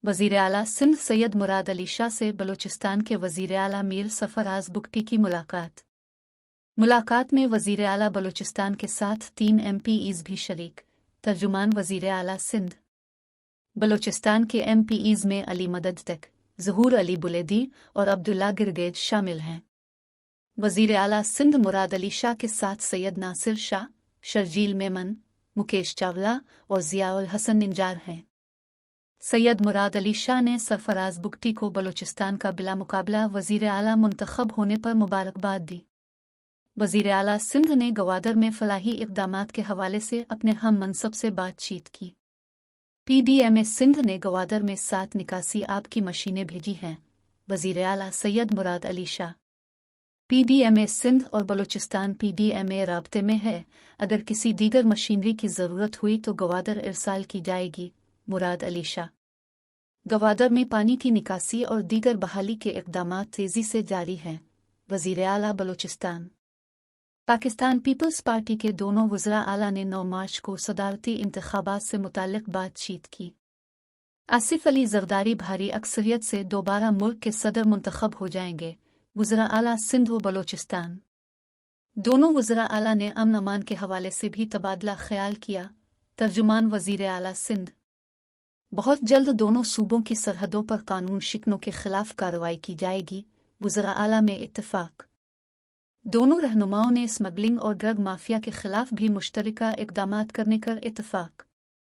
वज़ीर आला सिंध सैयद मुराद अली शाह से बलूचिस्तान के वज़ीर आला मीर सरफराज बुगटी की मुलाकात में वज़ीर आला बलूचिस्तान के साथ 3 MPs भी शरीक। तर्जुमान वज़ीर आला सिंध बलूचिस्तान के MPs में अली मदद तक, ज़हूर अली बुलेदी और अब्दुल्ला गिरगेज शामिल हैं। वज़ीर आला सिंध मुराद अली शाह के साथ सैयद नासिर शाह, शर्जील मेमन, मुकेश चावला और ज़ियाउल हसन निंजार हैं। सैयद मुराद अली शाह ने सरफराज बुगटी को बलूचिस्तान का बिला मुकाबला वज़ीर आला मुंतखब होने पर मुबारकबाद दी। वज़ीर आला सिंध ने गवादर में फलाही इक़दामात के हवाले से अपने हम मनसब से बातचीत की। PDMA सिंध ने गवादर में 7 निकासी आब की मशीनें भेजी हैं। वज़ीर आला सैयद मुराद अली शाह PDMA सिंध और बलूचिस्तान PDMA राब्ते में है। अगर किसी दीगर मशीनरी की ज़रूरत हुई तो गवादर इरसाल की जाएगी। मुराद अली शाह गवादर में पानी की निकासी और दीगर बहाली के इक़दामात तेज़ी से जारी हैं। वज़ीर आला बलूचिस्तान पाकिस्तान पीपल्स पार्टी के दोनों वज़रा आला ने 9 मार्च को सदारती इंतख़ाबात से मुताल्लिक़ बातचीत की। आसिफ अली ज़रदारी भारी अक्सरियत से दोबारा मुल्क के सदर मुंतखब हो जाएंगे। वज़रा आला सिंध व बलूचिस्तान दोनों वज़रा आला ने अमन अमान के हवाले से भी तबादला ख्याल किया। तर्जुमान वज़ीर आला सिंध बहुत जल्द दोनों सूबों की सरहदों पर कानून शिकनों के खिलाफ कार्रवाई की जाएगी। वज़रा आला में इत्तेफाक। दोनों रहनुमाओं ने स्मगलिंग और ड्रग माफिया के खिलाफ भी मुश्तरका इक़दामात करने का इत्तेफाक।